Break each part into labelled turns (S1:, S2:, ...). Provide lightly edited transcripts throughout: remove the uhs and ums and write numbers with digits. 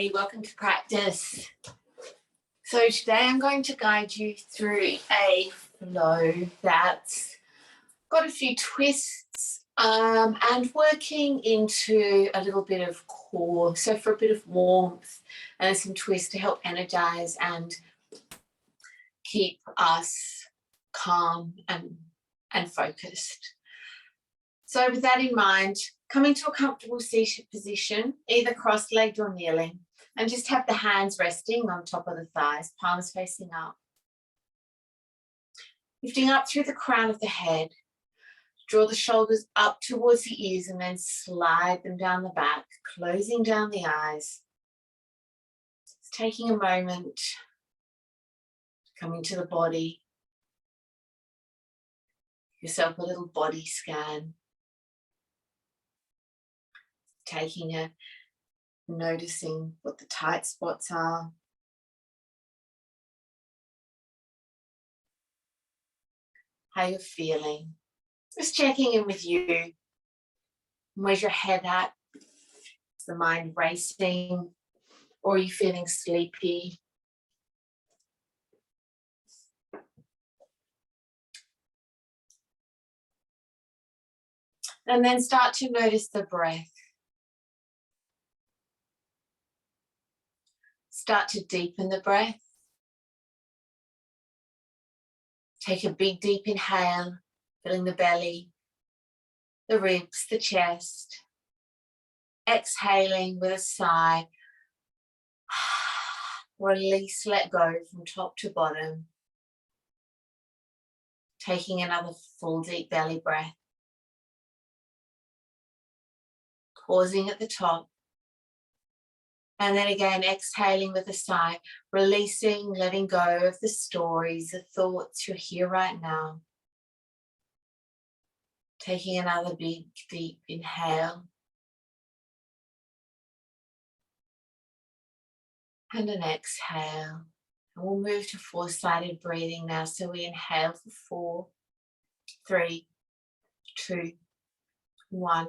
S1: everybody, welcome to practice. So today I'm going to guide you through a flow that's got a few twists and working into a little bit of core, so for a bit of warmth and some twists to help energize and keep us calm and focused. So with that in mind, come into a comfortable seated position, either cross-legged or kneeling, and just have the hands resting on top of the thighs, palms facing up. Lifting up through the crown of the head, draw the shoulders up towards the ears and then slide them down the back, closing down the eyes. Just taking a moment to come into the body. Give yourself a little body scan. Noticing what the tight spots are. How you're feeling. Just checking in with you. Where's your head at? Is the mind racing? Or are you feeling sleepy? And then start to notice the breath. Start to deepen the breath. Take a big deep inhale, filling the belly, the ribs, the chest. Exhaling with a sigh. Release, let go from top to bottom. Taking another full deep belly breath. Pausing at the top. And then again, exhaling with a sigh, releasing, letting go of the stories, the thoughts. You're here right now. Taking another big, deep inhale. And an exhale. And we'll move to four-sided breathing now. So we inhale for 4, 3, 2, 1.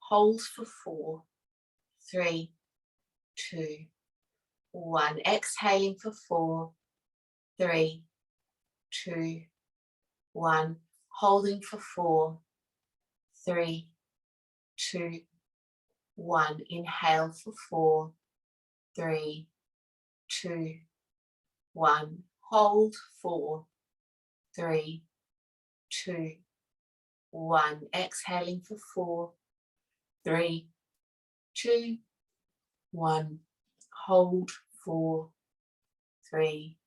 S1: Hold for 4, 3, 2, 1. Exhaling for 4, 3, 2, 1. Holding for 4, 3, 2, 1. Inhale for 4, 3, 2, 1. Hold 4, 3, 2, 1. Exhaling for 4, 3, 2, 1. Hold 4, 3,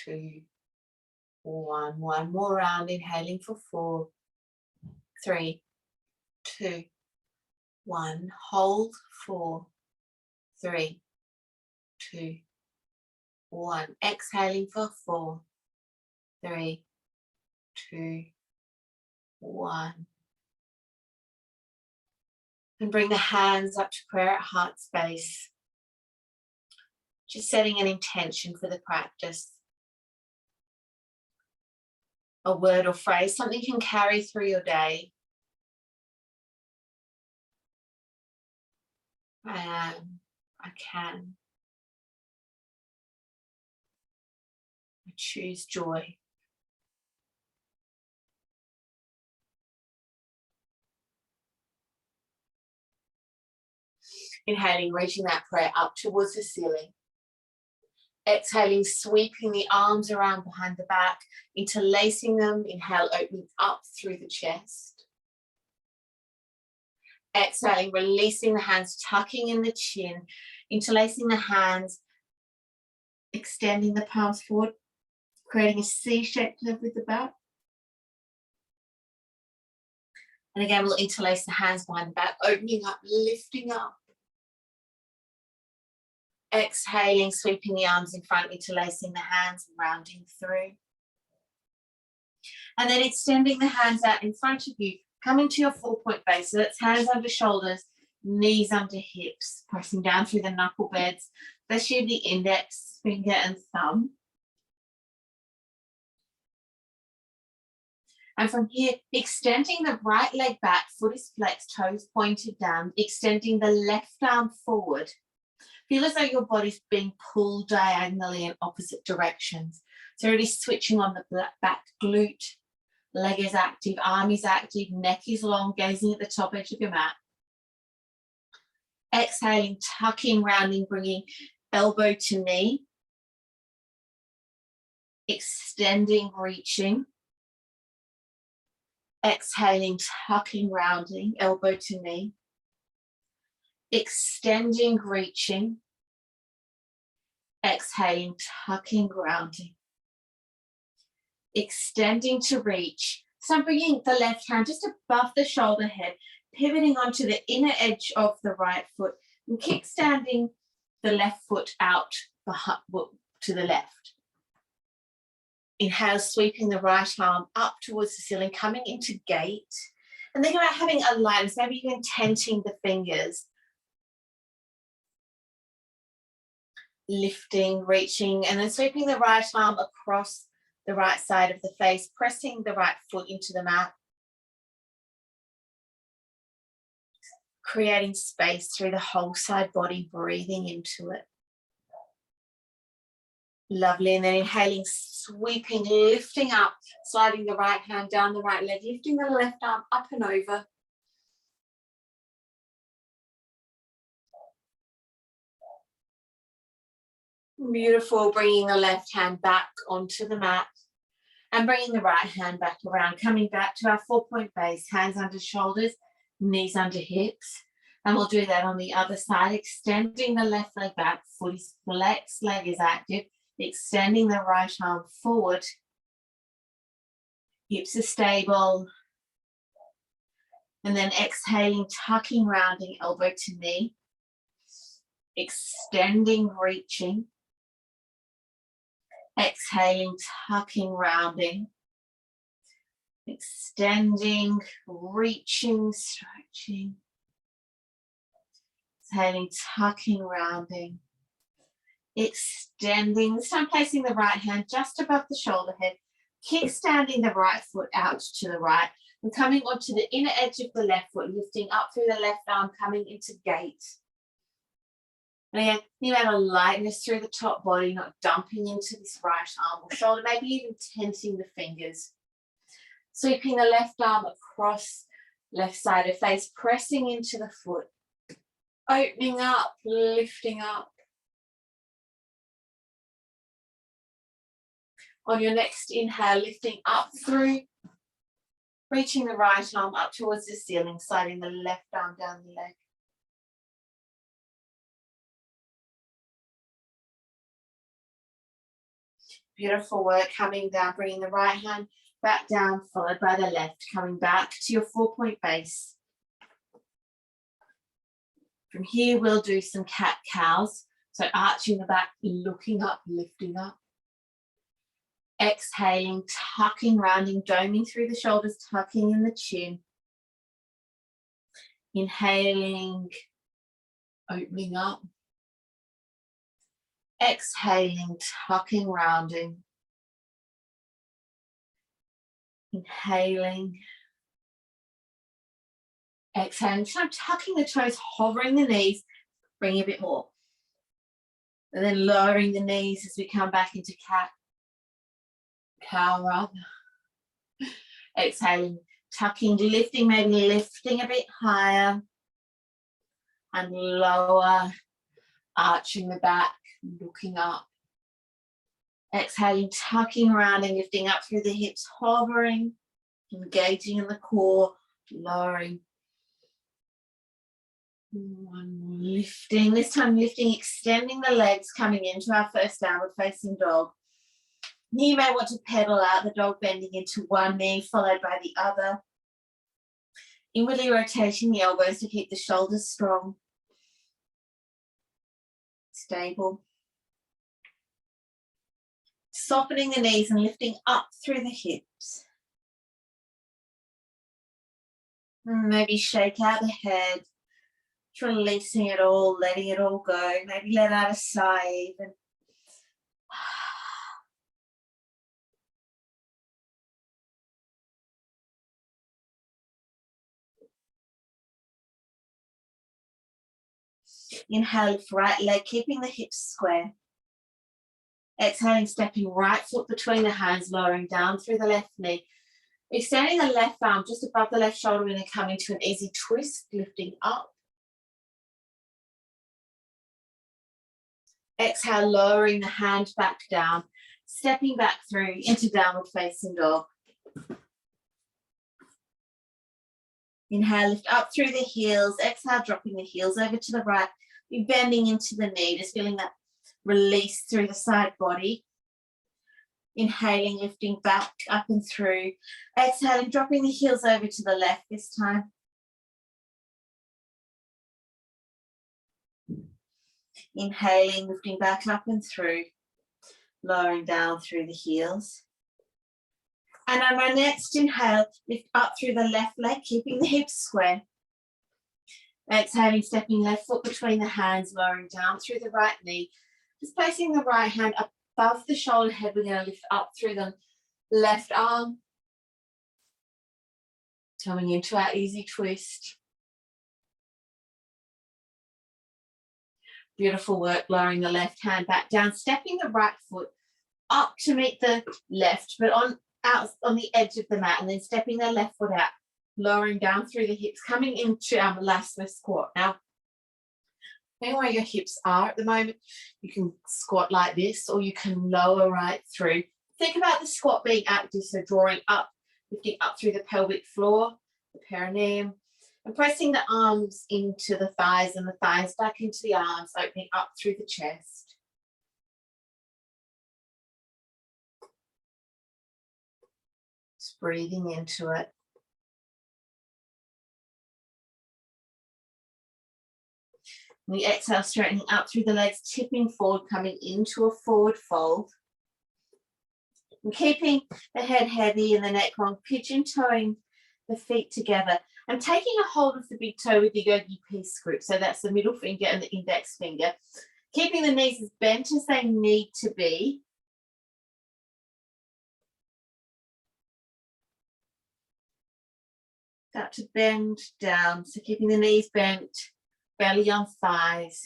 S1: 2, 1. One more round. Inhaling for 4, 3, 2, 1. Hold 4, 3, 2, 1. Exhaling for 4, 3, 2, 1. And bring the hands up to prayer at heart space. Just setting an intention for the practice. A word or phrase, something you can carry through your day. I am, I can. I choose joy. Inhaling, reaching that prayer up towards the ceiling. Exhaling, sweeping the arms around behind the back, interlacing them. Inhale, opening up through the chest. Exhaling, releasing the hands, tucking in the chin, interlacing the hands, extending the palms forward, creating a C-shaped lift with the back. And again, we'll interlace the hands behind the back, opening up, lifting up. Exhaling, sweeping the arms in front, interlacing the hands, rounding through. And then extending the hands out in front of you, coming to your 4-point base. So that's hands under shoulders, knees under hips, pressing down through the knuckle beds, especially the index finger and thumb. And from here, extending the right leg back, foot is flexed, toes pointed down, extending the left arm forward. Feel as though your body's being pulled diagonally in opposite directions. So really switching on the back glute, leg is active, arm is active, neck is long, gazing at the top edge of your mat. Exhaling, tucking, rounding, bringing elbow to knee. Extending, reaching. Exhaling, tucking, rounding, elbow to knee. Extending, reaching. Exhaling, tucking, grounding. Extending to reach. So I'm bringing the left hand just above the shoulder head, pivoting onto the inner edge of the right foot and kickstanding the left foot out to the left. Inhale, sweeping the right arm up towards the ceiling, coming into gate. And think about having a lightness, maybe even tenting the fingers. Lifting, reaching, and then sweeping the right arm across the right side of the face, pressing the right foot into the mat. Creating space through the whole side body, breathing into it. Lovely, and then inhaling, sweeping, lifting up, sliding the right hand down the right leg, lifting the left arm up and over. Beautiful, bringing the left hand back onto the mat and bringing the right hand back around, coming back to our 4-point base, hands under shoulders, knees under hips. And we'll do that on the other side, extending the left leg back, foot is flexed, leg is active, extending the right arm forward, hips are stable. And then exhaling, tucking, rounding, elbow to knee, extending, reaching. Exhaling, tucking, rounding, extending, reaching, stretching. Exhaling, tucking, rounding, extending. This time placing the right hand just above the shoulder head, kickstanding the right foot out to the right and coming onto the inner edge of the left foot, lifting up through the left arm, coming into gate. And again, you add a lightness through the top body, not dumping into this right arm or shoulder, maybe even tenting the fingers. Sweeping the left arm across left side of face, pressing into the foot. Opening up, lifting up. On your next inhale, lifting up through, reaching the right arm up towards the ceiling, sliding the left arm down the leg. Beautiful work, coming down, bringing the right hand back down, followed by the left, coming back to your 4-point base. From here, we'll do some cat-cows. So arching the back, looking up, lifting up. Exhaling, tucking, rounding, doming through the shoulders, tucking in the chin. Inhaling, opening up. Exhaling, tucking, rounding. Inhaling. Exhaling, so I'm tucking the toes, hovering the knees, bringing a bit more. And then lowering the knees as we come back into cat, cow rather. Exhaling, tucking, lifting, maybe lifting a bit higher. And lower, arching the back, looking up. Exhaling, tucking, rounding, lifting up through the hips, hovering, engaging in the core, lowering. One more, lifting, this time lifting, extending the legs, coming into our first downward facing dog. You may want to pedal out the dog, bending into one knee, followed by the other. Inwardly rotating the elbows to keep the shoulders strong. Stable. Softening the knees and lifting up through the hips. Maybe shake out the head. Releasing it all, letting it all go. Maybe let out a sigh even. Inhale, lift right leg, keeping the hips square. Exhaling, stepping right foot between the hands, lowering down through the left knee. Extending the left arm just above the left shoulder, we're going to come into an easy twist, lifting up. Exhale, lowering the hand back down, stepping back through into downward facing dog. Inhale, lift up through the heels. Exhale, dropping the heels over to the right. Be bending into the knee, just feeling that release through the side body. Inhaling, lifting back, up and through. Exhaling, dropping the heels over to the left this time. Inhaling, lifting back, up and through. Lowering down through the heels. And on my next inhale, lift up through the left leg, keeping the hips square. Exhaling, stepping left foot between the hands, lowering down through the right knee. Just placing the right hand above the shoulder head, we're going to lift up through the left arm. Coming into our easy twist. Beautiful work, lowering the left hand back down, stepping the right foot up to meet the left, but out on the edge of the mat, and then stepping the left foot out, lowering down through the hips, coming into our molasses squat. Now, depending where your hips are at the moment, you can squat like this, or you can lower right through. Think about the squat being active, so drawing up, lifting up through the pelvic floor, the perineum, and pressing the arms into the thighs and the thighs back into the arms, opening up through the chest. Just breathing into it. We exhale, straightening up through the legs, tipping forward, coming into a forward fold. And keeping the head heavy and the neck long, pigeon-toeing the feet together. And taking a hold of the big toe with the yogi peace grip. So that's the middle finger and the index finger. Keeping the knees as bent as they need to be. Start to bend down. So keeping the knees bent, belly on thighs.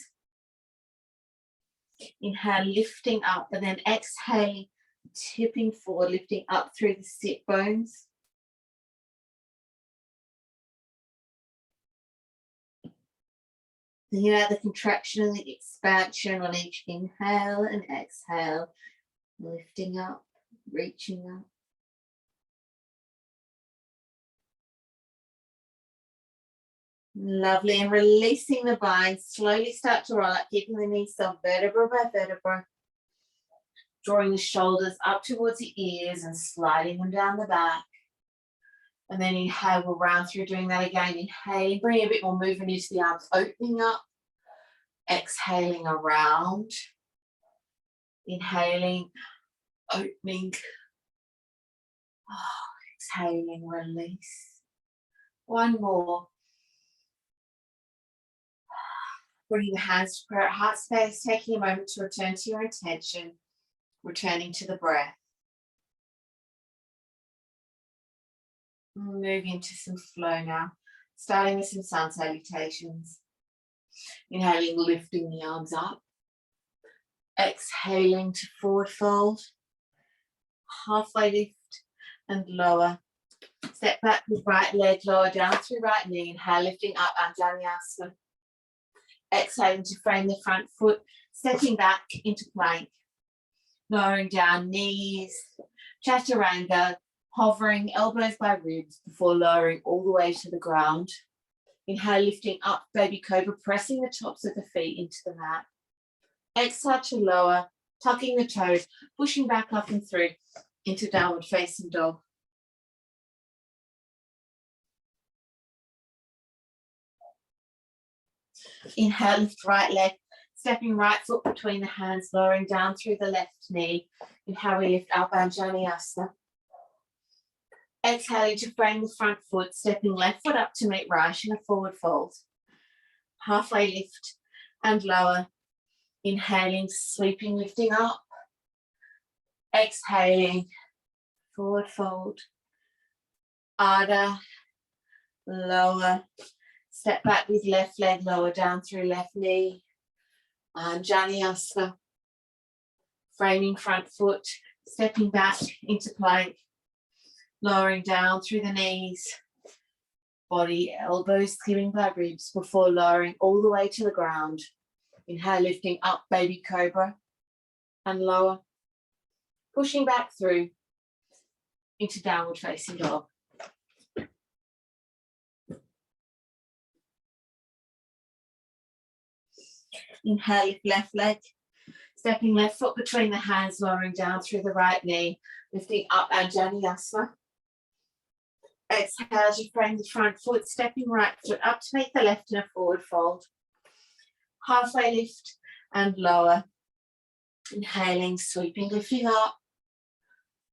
S1: Inhale, lifting up, and then exhaling, tipping forward, lifting up through the sit bones. Thinking about the contraction and the expansion on each inhale and exhale, lifting up, reaching up. Lovely, and releasing the bind, slowly start to roll up, keeping the knees soft, vertebra by vertebra. Drawing the shoulders up towards the ears and sliding them down the back. And then inhale, we'll round through doing that again. Inhaling, bring a bit more movement into the arms, opening up. Exhaling around. Inhaling, opening. Exhaling, release. One more. Bringing the hands to prayer at heart space, taking a moment to return to your intention, returning to the breath. Move into some flow now, starting with some sun salutations. Inhaling, lifting the arms up. Exhaling to forward fold. Halfway lift and lower. Step back with right leg, lower down through right knee. Inhale, lifting up, Anjali-asana. Exhaling to frame the front foot, stepping back into plank. Lowering down, knees, chaturanga, hovering elbows by ribs before lowering all the way to the ground. Inhale, lifting up, baby cobra, pressing the tops of the feet into the mat. Exhale to lower, tucking the toes, pushing back up and through into downward facing dog. Inhale, lift right leg, stepping right foot between the hands, lowering down through the left knee. Inhale, we lift up, Anjali-asana. Exhaling to frame the front foot, stepping left foot up to meet right in a forward fold. Halfway lift and lower. Inhaling, sweeping, lifting up. Exhaling, forward fold. Ardha, lower. Step back with left leg, lower down through left knee. Janyasana. Framing front foot, stepping back into plank, lowering down through the knees, body, elbows skimming by ribs before lowering all the way to the ground. Inhale, lifting up, baby cobra, and lower, pushing back through into downward facing dog. Inhale, lift left leg, stepping left foot between the hands, lowering down through the right knee, lifting up Janyasana. Exhale as you frame the front foot, stepping right foot up to make the left in a forward fold. Halfway lift and lower. Inhaling, sweeping, lifting up.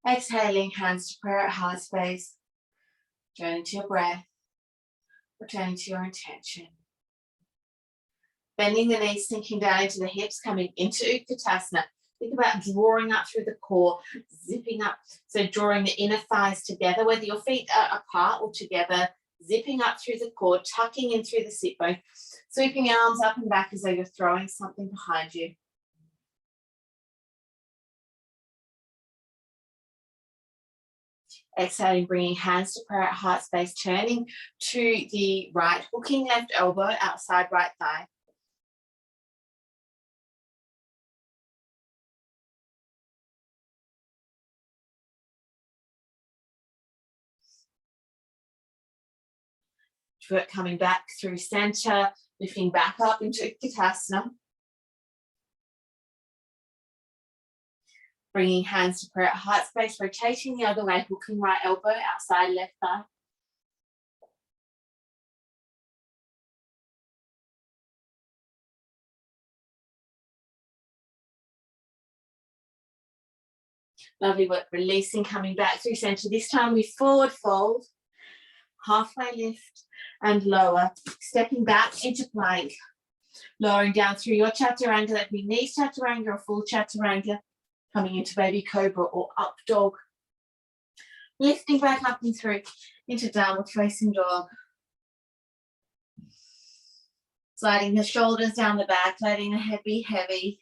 S1: Exhaling, hands to prayer at heart space. Returning to your breath. Returning to your intention. Bending the knees, sinking down into the hips, coming into Utkatasana. Think about drawing up through the core, zipping up. So drawing the inner thighs together, whether your feet are apart or together, zipping up through the core, tucking in through the sit bone, sweeping the arms up and back as though you're throwing something behind you. Exhaling, bringing hands to prayer at heart space, turning to the right, hooking left elbow outside right thigh. Coming back through center, lifting back up into Utkatasana. Bringing hands to prayer at heart space, rotating the other way, hooking right elbow outside left thigh. Lovely work, releasing, coming back through center. This time we forward fold, halfway lift and lower, stepping back into plank, lowering down through your chaturanga. That be knees chaturanga or full chaturanga, coming into baby cobra or up dog. Lifting back up and through into downward facing dog. Sliding the shoulders down the back, letting the head be heavy.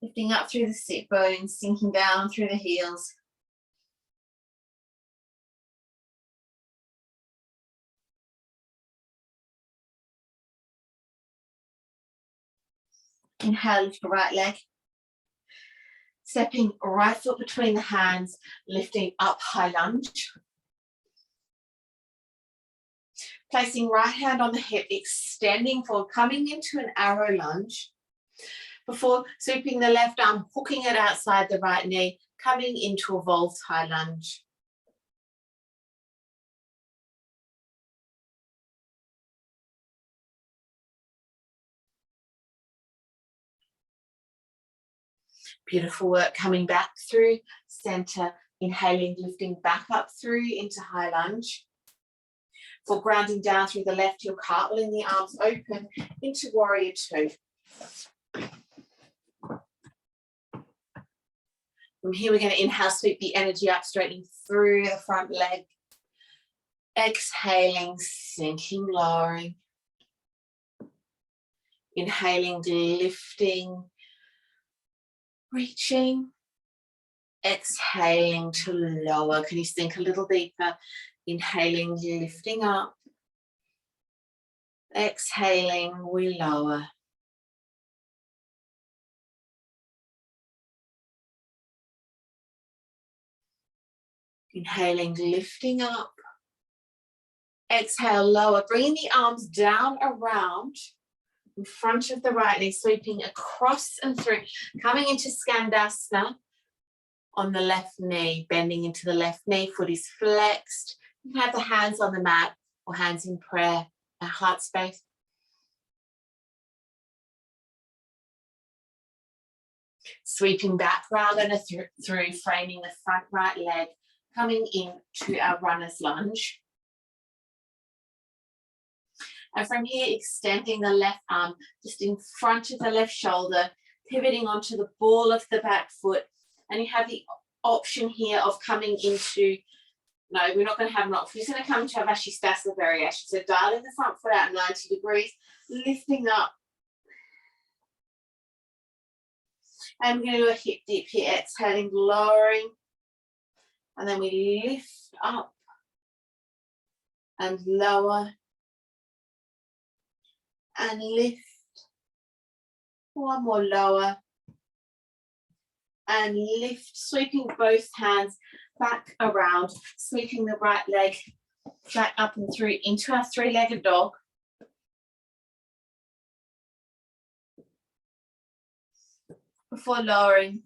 S1: Lifting up through the sit bones, sinking down through the heels. Inhale, lift the right leg. Stepping right foot between the hands, lifting up high lunge. Placing right hand on the hip, extending forward, coming into an arrow lunge. Before sweeping the left arm, hooking it outside the right knee, coming into a evolved high lunge. Beautiful work, coming back through center, inhaling, lifting back up through into high lunge. For grounding down through the left, you're cartwheeling the arms open into warrior two. From here, we're going to inhale, sweep the energy up, straightening through the front leg. Exhaling, sinking, lowering. Inhaling, lifting, reaching. Exhaling to lower. Can you sink a little deeper? Inhaling, lifting up. Exhaling, we lower. Inhaling, lifting up. Exhale, lower. Bringing the arms down around in front of the right knee, sweeping across and through. Coming into Skandasana on the left knee, bending into the left knee, foot is flexed. You can have the hands on the mat or hands in prayer at heart space. Sweeping back round and through, framing the front right leg, coming into our runner's lunge. And from here, extending the left arm just in front of the left shoulder, pivoting onto the ball of the back foot. And you have the option here of coming into, no, we're not going to have an option. We're just going to come into our Vashisthasana variation. So dialing the front foot out 90 degrees, lifting up And we're going to do a hip dip here, exhaling, lowering, and then we lift up and lower and lift. One more, lower and lift, sweeping both hands back around, sweeping the right leg back up and through into our three-legged dog. Before lowering,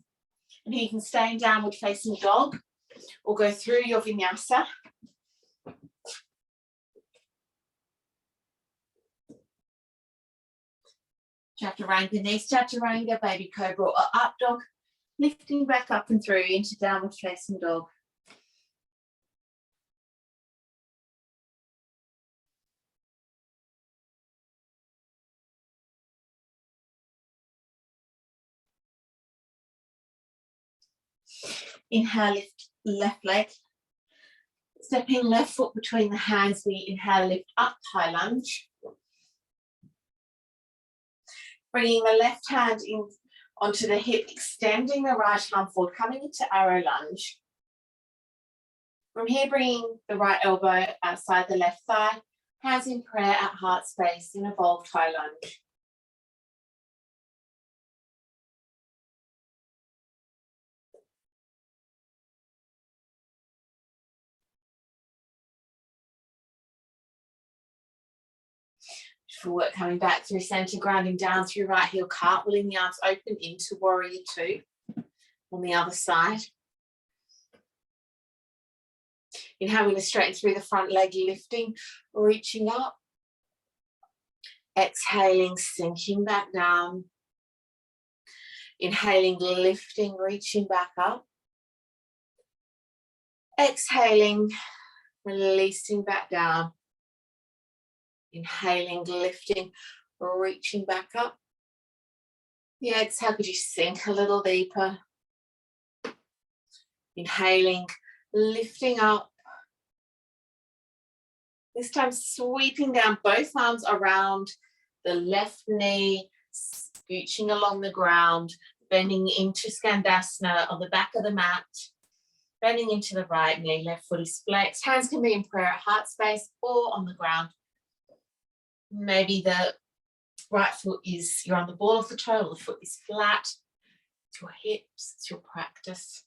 S1: and here you can stay in downward facing dog or go through your vinyasa. Chaturanga, knees chaturanga, baby cobra or up dog, lifting back up and through into downward facing dog. Inhale, lift left leg. Stepping left foot between the hands, we inhale, lift up, high lunge. Bringing the left hand in onto the hip, extending the right arm forward, coming into arrow lunge. From here, bringing the right elbow outside the left thigh, hands in prayer at heart space in evolved high lunge. Beautiful work, coming back through center, grounding down through right heel, cartwheeling the arms open into warrior two on the other side. Inhaling to straighten through the front leg, lifting, reaching up. Exhaling, sinking back down. Inhaling, lifting, reaching back up. Exhaling, releasing back down. Inhaling, lifting, reaching back up. The exhale, could you sink a little deeper? Inhaling, lifting up. This time sweeping down both arms around the left knee, scooching along the ground, bending into Skandasana on the back of the mat, bending into the right knee, left foot is flexed. Hands can be in prayer at heart space or on the ground. Maybe the right foot is, you're on the ball of the toe, or the foot is flat. It's your hips, it's your practice.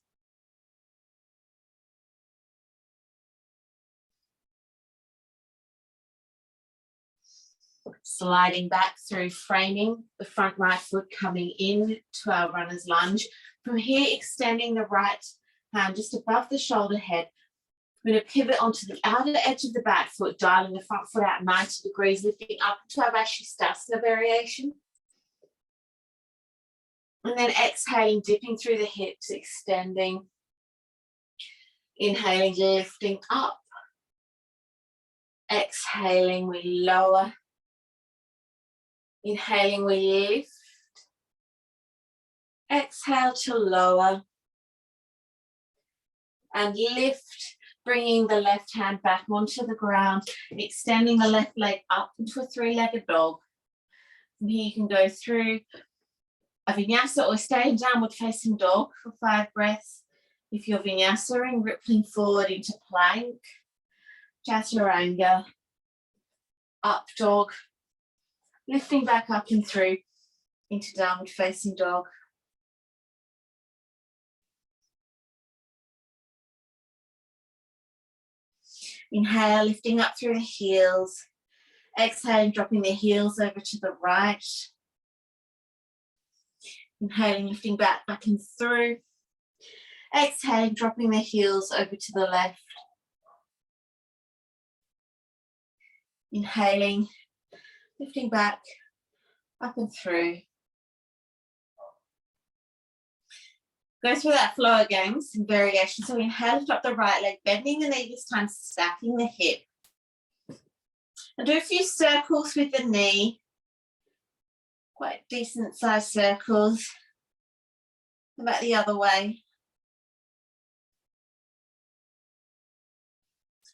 S1: Sliding back through, framing the front right foot, coming in to our runner's lunge. From here, extending the right hand just above the shoulder head. We're going to pivot onto the outer edge of the back foot, dialing the front foot out 90 degrees, lifting up to our Vashisthasana variation. And then exhaling, dipping through the hips, extending. Inhaling, lifting up. Exhaling, we lower. Inhaling, we lift. Exhale to lower. And lift, bringing the left hand back onto the ground, extending the left leg up into a three-legged dog. From here you can go through a vinyasa or stay in downward facing dog for 5 breaths. If you're vinyasa-ing, rippling forward into plank, chaturanga, up dog, lifting back up and through into downward facing dog. Inhale, lifting up through the heels. Exhaling, dropping the heels over to the right. Inhaling, lifting back and through. Exhaling, dropping the heels over to the left. Inhaling, lifting back, up and through. Go through that flow again, some variation. So inhale, lift up the right leg, bending the knee this time, stacking the hip. And do a few circles with the knee. Quite decent sized circles. Come back the other way.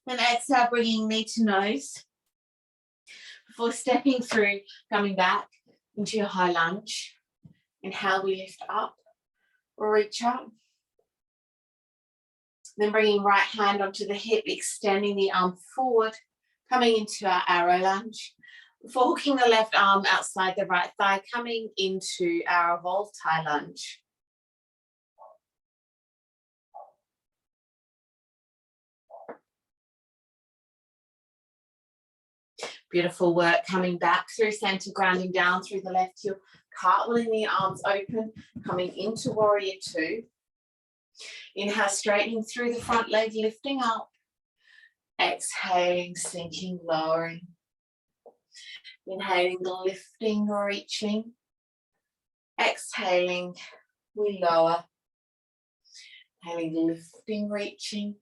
S1: And exhale, bringing knee to nose. Before stepping through, coming back into your high lunge. Inhale, we lift up. reach up. Then bringing right hand onto the hip, extending the arm forward, coming into our arrow lunge. Before hooking the left arm outside the right thigh, coming into our evolved high lunge. Beautiful work, coming back through center, grounding down through the left heel, cartwheeling the arms open, coming into warrior two. Inhale, straightening through the front leg, lifting up. Exhaling, sinking, lowering. Inhaling, lifting, reaching. Exhaling, we lower. Inhaling, lifting, reaching.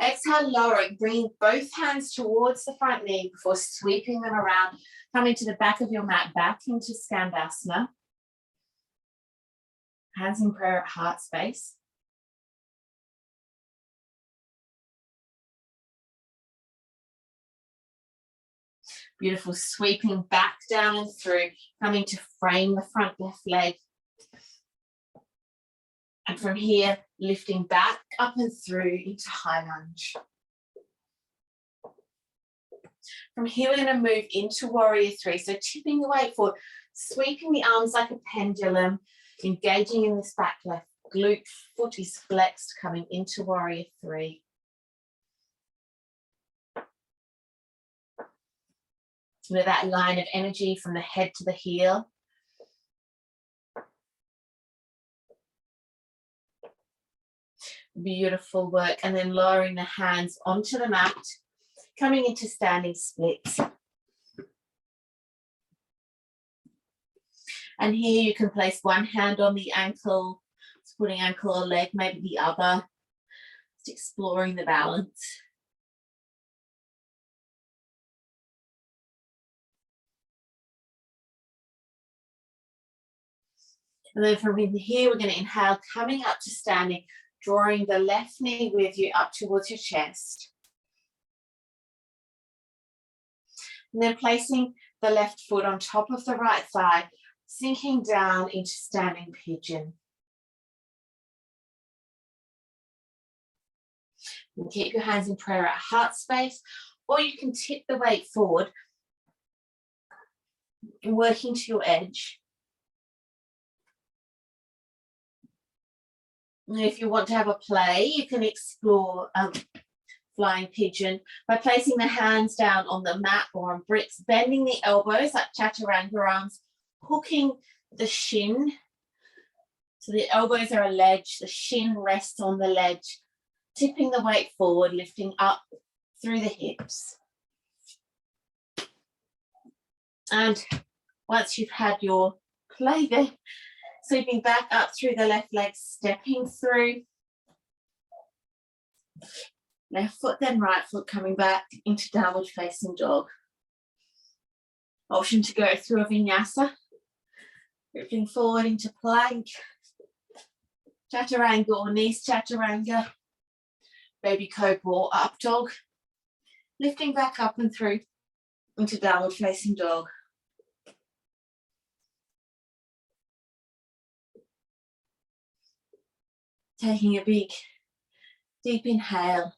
S1: Exhale, lowering, bringing both hands towards the front knee before sweeping them around. Coming to the back of your mat, back into Skandasana. Hands in prayer at heart space. Beautiful, sweeping back down and through, coming to frame the front left leg. And from here, lifting back up and through into high lunge. From here, we're going to move into warrior three. So tipping the weight forward, sweeping the arms like a pendulum, engaging in this back left glute, foot is flexed, coming into warrior three. With that line of energy from the head to the heel. Beautiful work. And then lowering the hands onto the mat, coming into standing splits. And here you can place one hand on the ankle, supporting ankle or leg, maybe the other. Just exploring the balance. And then from in here, we're going to inhale, coming up to standing, drawing the left knee with you up towards your chest. And then placing the left foot on top of the right thigh, sinking down into standing pigeon. And keep your hands in prayer at heart space, or you can tip the weight forward and working to your edge. And if you want to have a play, you can explore flying pigeon by placing the hands down on the mat or on bricks, bending the elbows like chaturanga arms, hooking the shin. So the elbows are a ledge, the shin rests on the ledge, tipping the weight forward, lifting up through the hips. And once you've had your play there, sweeping back up through the left leg, stepping through. Left foot, then right foot coming back into downward facing dog. Option to go through a vinyasa. Ripping forward into plank. Chaturanga or knees chaturanga. Baby cobra or up dog. Lifting back up and through into downward facing dog. Taking a big, deep inhale,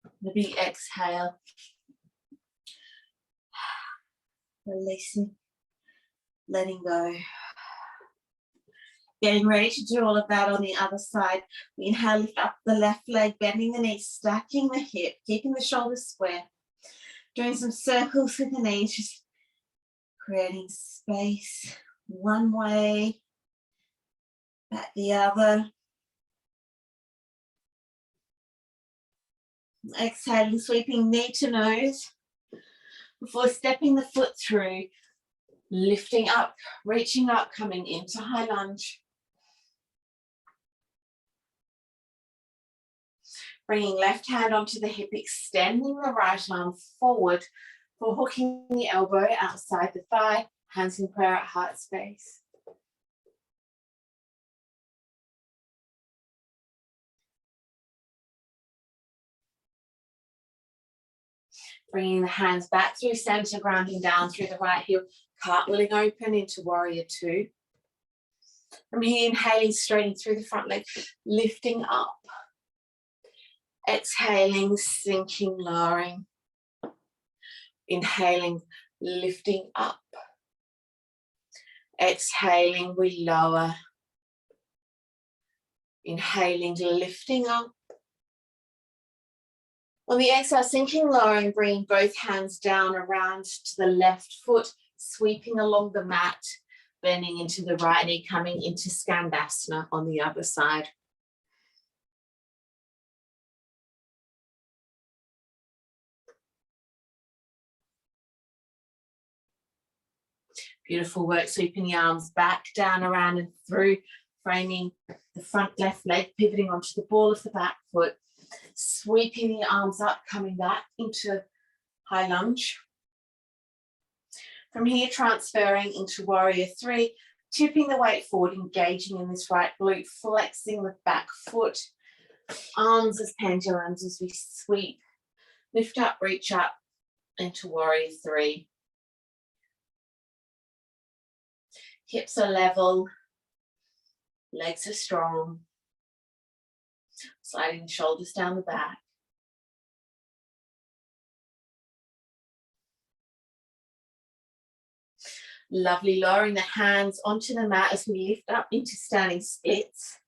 S1: and a big exhale. Releasing, letting go. Getting ready to do all of that on the other side. We inhale, lift up the left leg, bending the knees, stacking the hip, keeping the shoulders square. Doing some circles with the knees, just creating space one way, back the other. Exhaling, sweeping knee to nose before stepping the foot through, lifting up, reaching up, coming into high lunge. Bringing left hand onto the hip, extending the right arm forward for hooking the elbow outside the thigh, hands in prayer at heart space. Bringing the hands back through center, grounding down through the right heel, cartwheeling open into warrior two. From here, inhaling, straightening through the front leg, lifting up. Exhaling, sinking, lowering. Inhaling, lifting up. Exhaling, we lower. Inhaling, lifting up. On the exhale, sinking, lowering, bringing both hands down around to the left foot, sweeping along the mat, bending into the right knee, coming into Skandasana on the other side. Beautiful work, sweeping the arms back, down, around and through, framing the front left leg, pivoting onto the ball of the back foot, sweeping the arms up, coming back into high lunge. From here, transferring into warrior three, tipping the weight forward, engaging in this right glute, flexing the back foot, arms as pendulums as we sweep, lift up, reach up into warrior three. Hips are level, legs are strong, sliding the shoulders down the back. Lovely, lowering the hands onto the mat as we lift up into standing splits.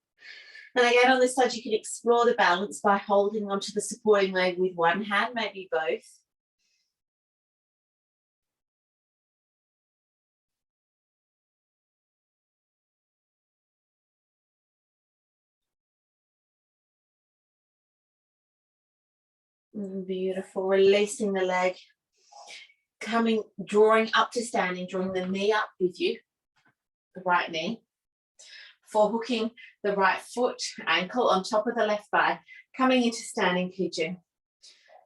S1: And again, on this side, you can explore the balance by holding onto the supporting leg with one hand, maybe both. Beautiful, releasing the leg, drawing up to standing, drawing the knee up with you, the right knee, forehooking the right foot, ankle on top of the left thigh, coming into standing pigeon,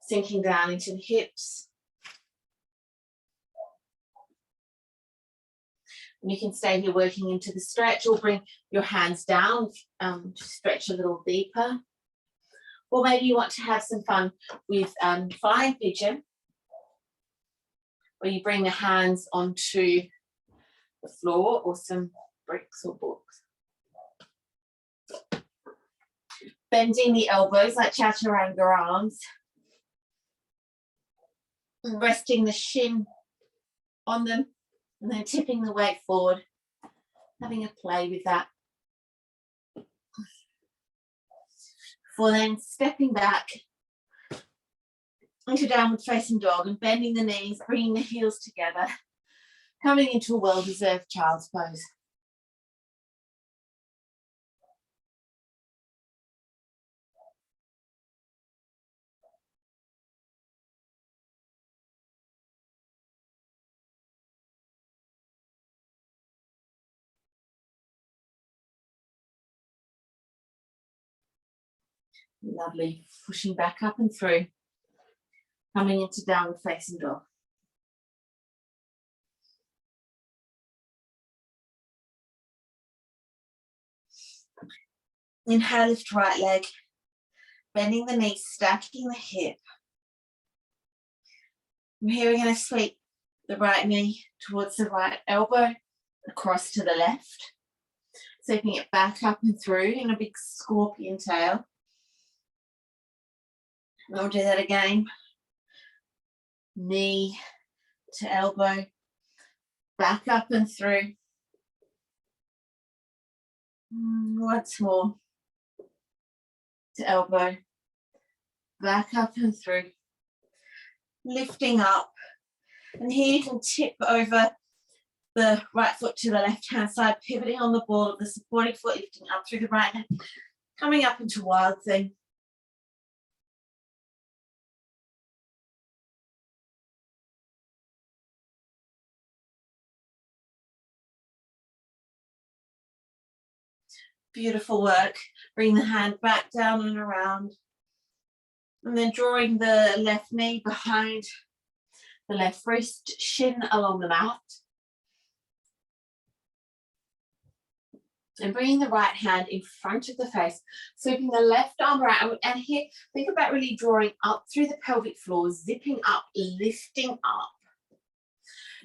S1: sinking down into the hips. And you can stay here working into the stretch or bring your hands down to stretch a little deeper. Or maybe you want to have some fun with flying pigeon, where you bring the hands onto the floor or some bricks or books. Bending the elbows like chaturanga arms. And resting the shin on them and then tipping the weight forward, having a play with that. For then stepping back into downward facing dog and bending the knees, bringing the heels together, coming into a well-deserved child's pose. Lovely, pushing back up and through, coming into downward facing dog. Inhale, lift right leg, bending the knee, stacking the hip. From here, we're going to sweep the right knee towards the right elbow, across to the left, sweeping it back up and through in a big scorpion tail. And I'll do that again. Knee to elbow, back up and through. Once more. To elbow, back up and through. Lifting up. And here you can tip over the right foot to the left hand side, pivoting on the ball of the supporting foot, lifting up through the right hand, coming up into wild thing. Beautiful work. Bring the hand back down and around. And then drawing the left knee behind the left wrist, shin along the mat. And bringing the right hand in front of the face, sweeping the left arm around. And here, think about really drawing up through the pelvic floor, zipping up, lifting up.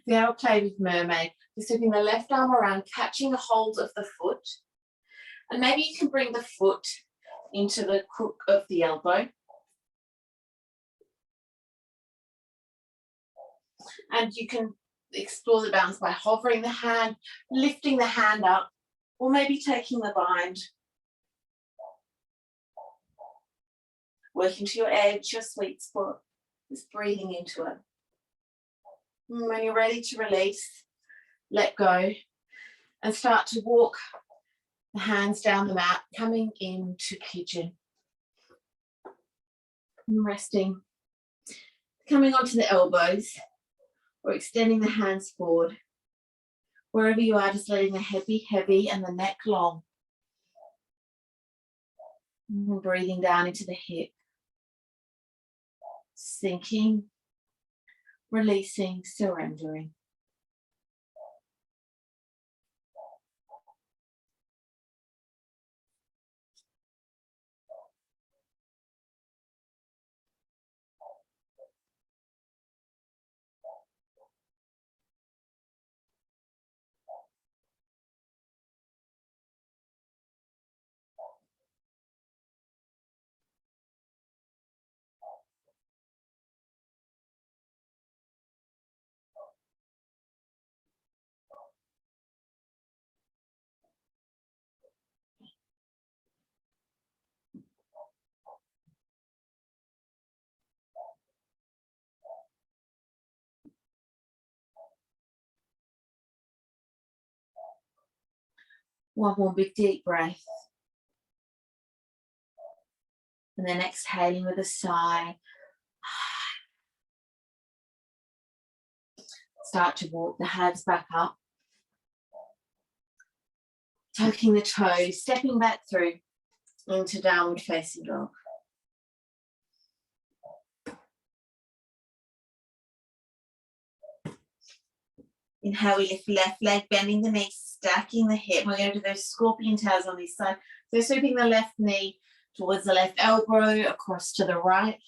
S1: Now play with mermaid. You're sweeping the left arm around, catching a hold of the foot. And maybe you can bring the foot into the crook of the elbow. And you can explore the balance by hovering the hand, lifting the hand up, or maybe taking the bind. Working to your edge, your sweet spot, just breathing into it. And when you're ready to release, let go and start to walk the hands down the mat, coming into pigeon. And resting, coming onto the elbows or extending the hands forward. Wherever you are, just letting the head be heavy and the neck long. And breathing down into the hip. Sinking, releasing, surrendering. One more big deep breath. And then exhaling with a sigh. Start to walk the hands back up. Tucking the toes, stepping back through into downward facing dog. Inhale, we lift left leg, bending the knee, stacking the hip. We're going to do those scorpion tails on this side. So sweeping the left knee towards the left elbow, across to the right.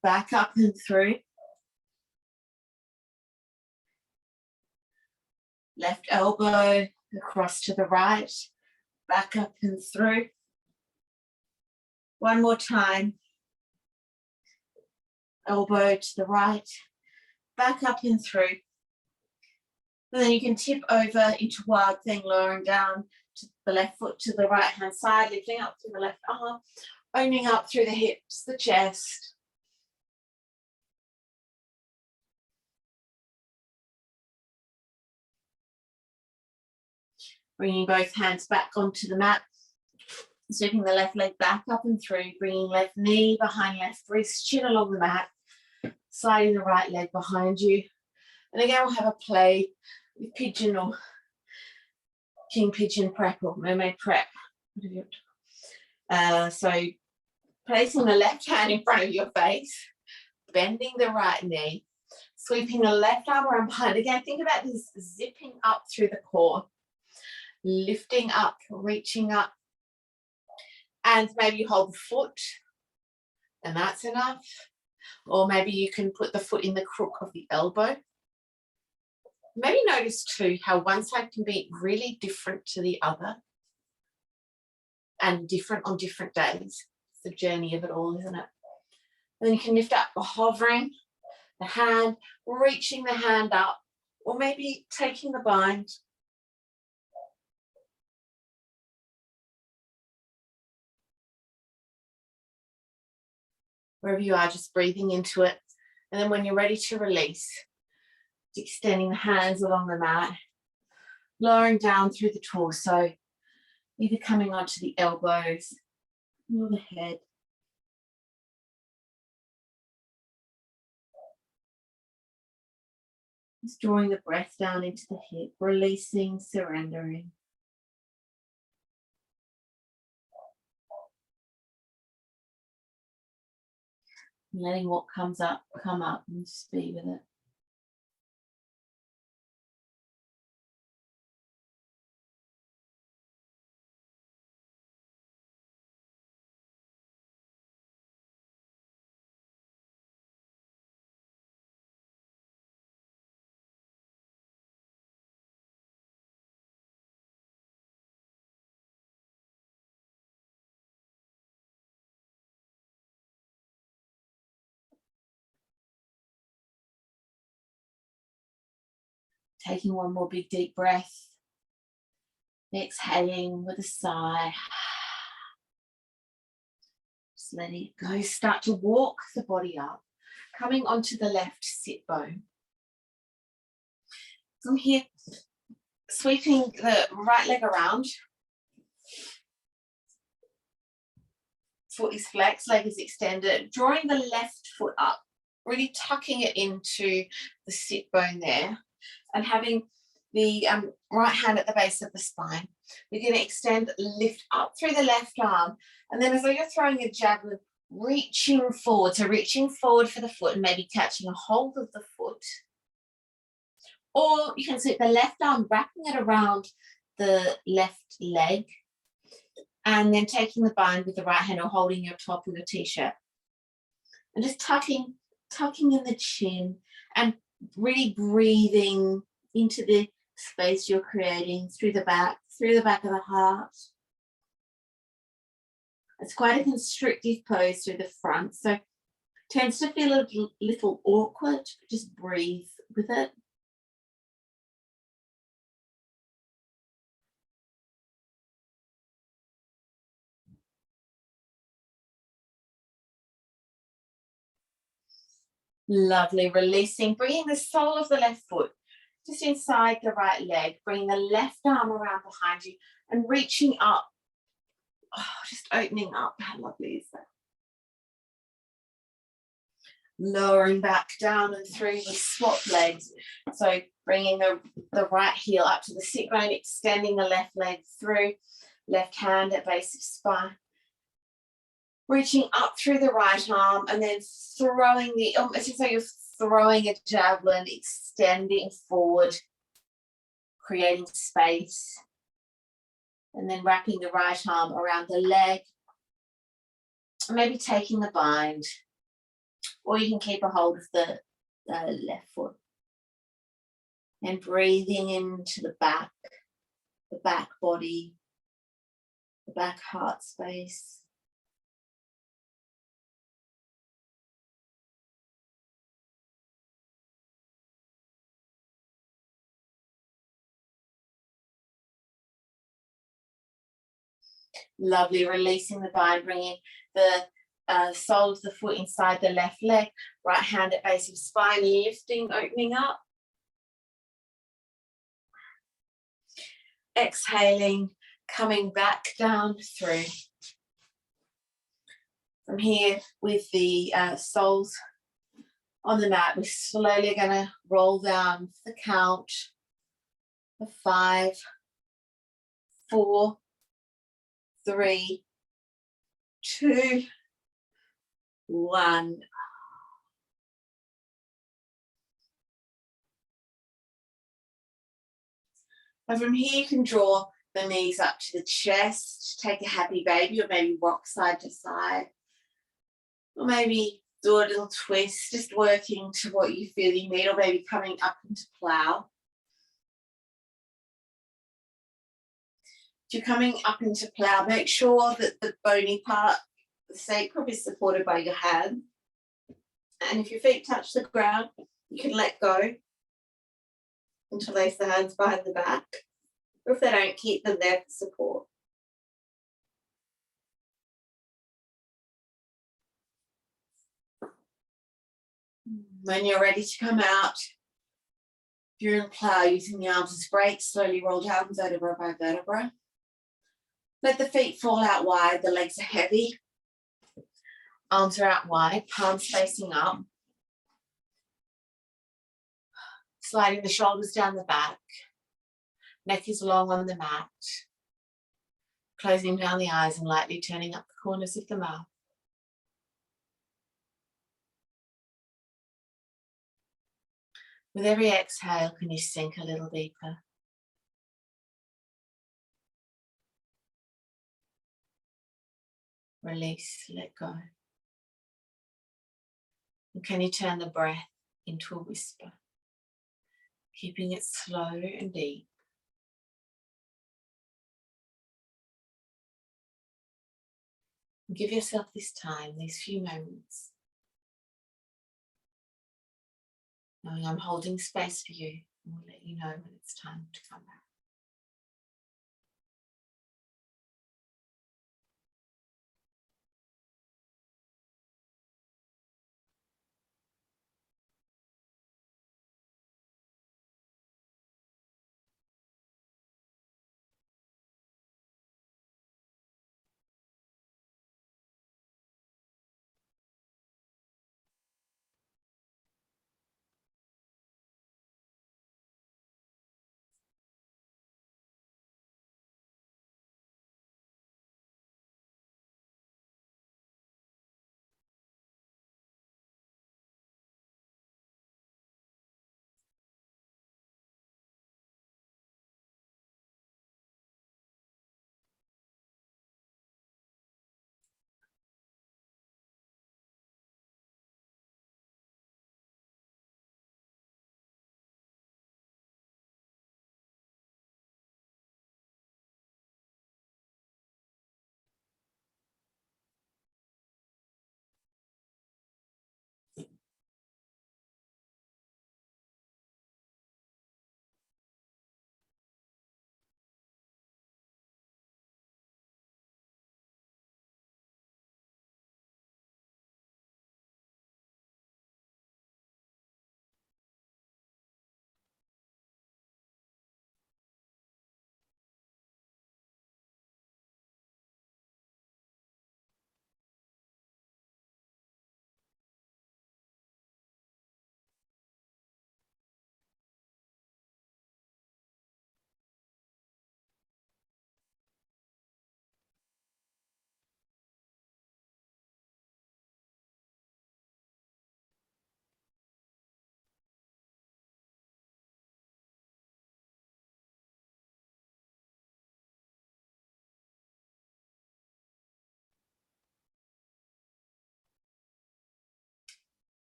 S1: Back up and through. Left elbow, across to the right. Back up and through. One more time. Elbow to the right. Back up and through. And then you can tip over into wild thing, lowering down to the left foot to the right hand side, lifting up through the left arm, opening up through the hips, the chest. Bringing both hands back onto the mat, sweeping the left leg back up and through, bringing left knee behind left wrist, chin along the mat, sliding the right leg behind you. And again, we'll have a play with pigeon or king pigeon prep or mermaid prep. So placing the left hand in front of your face, bending the right knee, sweeping the left arm around behind. Again, think about this zipping up through the core, lifting up, reaching up, and maybe you hold the foot, and that's enough. Or maybe you can put the foot in the crook of the elbow. Maybe notice too how one side can be really different to the other and different on different days. It's the journey of it all, isn't it? And then you can lift up by hovering the hand, reaching the hand up, or maybe taking the bind. Wherever you are, just breathing into it. And then when you're ready to release, extending the hands along the mat, lowering down through the torso, either coming onto the elbows or the head. Just drawing the breath down into the hip, releasing, surrendering. Letting what comes up come up and just be with it. Taking one more big deep breath. Exhaling with a sigh. Just letting it go. Start to walk the body up. Coming onto the left sit bone. From here, sweeping the right leg around. Foot is flexed, leg is extended. Drawing the left foot up. Really tucking it into the sit bone there. And having the right hand at the base of the spine. We're going to extend, lift up through the left arm. And then as though you're throwing a javelin, reaching forward. So reaching forward for the foot and maybe catching a hold of the foot. Or you can sweep the left arm, wrapping it around the left leg. And then taking the bind with the right hand or holding your top of your t-shirt. And just tucking in the chin and really breathing into the space you're creating through the back of the heart. It's quite a constrictive pose through the front, so it tends to feel a little awkward. Just breathe with it. Lovely, releasing, bringing the sole of the left foot just inside the right leg, bringing the left arm around behind you and reaching up. Oh, just opening up. How lovely is that? Lowering back down and through with swap legs. So bringing the right heel up to the sit bone, extending the left leg through, left hand at base of spine. Reaching up through the right arm and then throwing it's as though you're throwing a javelin, extending forward, creating space. And then wrapping the right arm around the leg. Maybe taking the bind. Or you can keep a hold of the left foot. And breathing into the back body, the back heart space. Lovely, releasing the bind, bringing the sole of the foot inside the left leg, right hand at base of spine, lifting, opening up. Exhaling, coming back down through. From here, with the soles on the mat, we're slowly going to roll down the count for 5, 4, 3, 2, 1. And from here you can draw the knees up to the chest, take a happy baby, or maybe rock side to side, or maybe do a little twist, just working to what you feel you need, or maybe coming up into plow. If you're coming up into plow, make sure that the bony part, the sacrum, is supported by your hand. And if your feet touch the ground, you can let go and to place the hands behind the back. Or if they don't, keep them there for support. When you're ready to come out, if you're in plow, using the arms as brakes, slowly roll down vertebra by vertebra. Let the feet fall out wide, the legs are heavy. Arms are out wide, palms facing up. Sliding the shoulders down the back. Neck is long on the mat. Closing down the eyes and lightly turning up the corners of the mouth. With every exhale, can you sink a little deeper? Release, let go. And can you turn the breath into a whisper? Keeping it slow and deep. And give yourself this time, these few moments. Knowing I'm holding space for you. And we'll let you know when it's time to come back.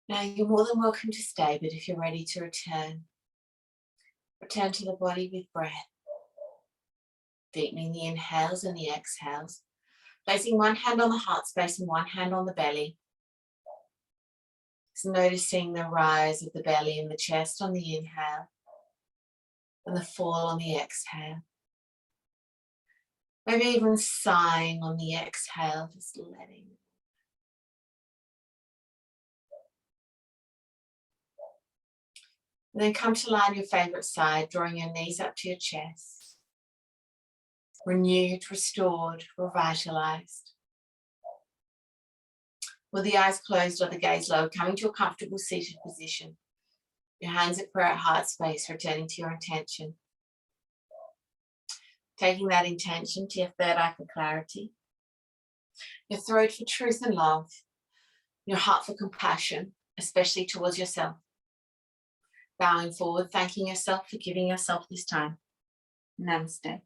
S1: Now you're more than welcome to stay, but if you're ready to return to the body with breath, deepening the inhales and the exhales, placing one hand on the heart space and one hand on the belly. Just noticing the rise of the belly and the chest on the inhale and the fall on the exhale. Maybe even sighing on the exhale, just letting. And then come to lie on your favourite side, drawing your knees up to your chest. Renewed, restored, revitalised. With the eyes closed or the gaze low, coming to a comfortable seated position. Your hands at prayer at heart space, returning to your intention. Taking that intention to your third eye for clarity. Your throat for truth and love. Your heart for compassion, especially towards yourself. Bowing forward, thanking yourself for giving yourself this time. Namaste.